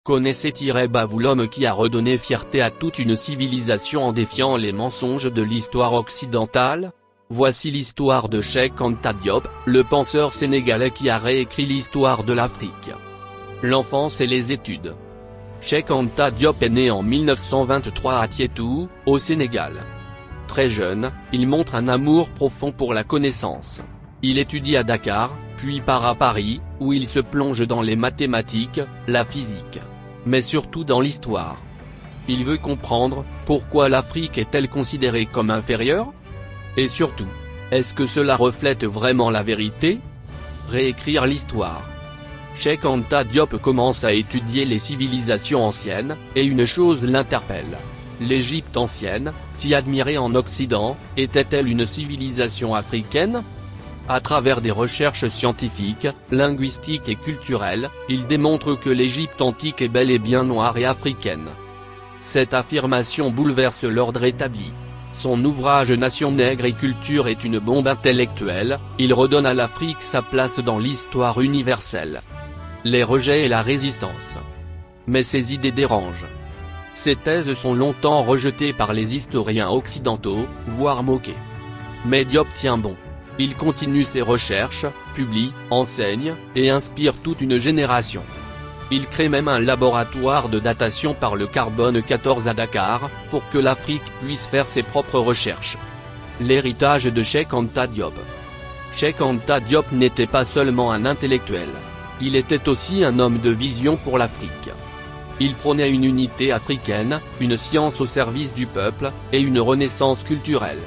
Connaissez-vous l'homme qui a redonné fierté à toute une civilisation en défiant les mensonges de l'histoire occidentale? Voici l'histoire de Cheikh Anta Diop, le penseur sénégalais qui a réécrit l'histoire de l'Afrique. L'enfance et les études. Cheikh Anta Diop est né en 1923 à Tietou, au Sénégal. Très jeune, il montre un amour profond pour la connaissance. Il étudie à Dakar, puis part à Paris, où il se plonge dans les mathématiques, la physique, mais surtout dans l'histoire. Il veut comprendre pourquoi l'Afrique est-elle considérée comme inférieure? Et surtout, est-ce que cela reflète vraiment la vérité? Réécrire l'histoire. Cheikh Anta Diop commence à étudier les civilisations anciennes, et une chose l'interpelle. L'Égypte ancienne, si admirée en Occident, était-elle une civilisation africaine? À travers des recherches scientifiques, linguistiques et culturelles, il démontre que l'Égypte antique est bel et bien noire et africaine. Cette affirmation bouleverse l'ordre établi. Son ouvrage Nation, nègre et culture est une bombe intellectuelle, il redonne à l'Afrique sa place dans l'histoire universelle. Les rejets et la résistance. Mais ces idées dérangent. Ces thèses sont longtemps rejetées par les historiens occidentaux, voire moquées. Mais Diop tient bon. Il continue ses recherches, publie, enseigne, et inspire toute une génération. Il crée même un laboratoire de datation par le carbone 14 à Dakar, pour que l'Afrique puisse faire ses propres recherches. L'héritage de Cheikh Anta Diop. Cheikh Anta Diop n'était pas seulement un intellectuel. Il était aussi un homme de vision pour l'Afrique. Il prônait une unité africaine, une science au service du peuple, et une renaissance culturelle.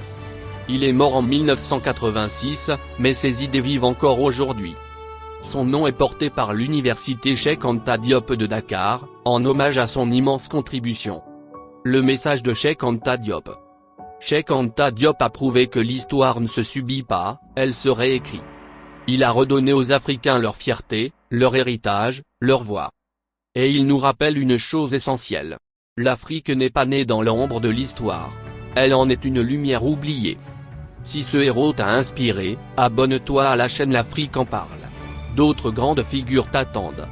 Il est mort en 1986, mais ses idées vivent encore aujourd'hui. Son nom est porté par l'université Cheikh Anta Diop de Dakar, en hommage à son immense contribution. Le message de Cheikh Anta Diop. Cheikh Anta Diop a prouvé que l'histoire ne se subit pas, elle se réécrit. Il a redonné aux Africains leur fierté, leur héritage, leur voix. Et il nous rappelle une chose essentielle. L'Afrique n'est pas née dans l'ombre de l'histoire. Elle en est une lumière oubliée. Si ce héros t'a inspiré, abonne-toi à la chaîne L'Afrique en parle. D'autres grandes figures t'attendent.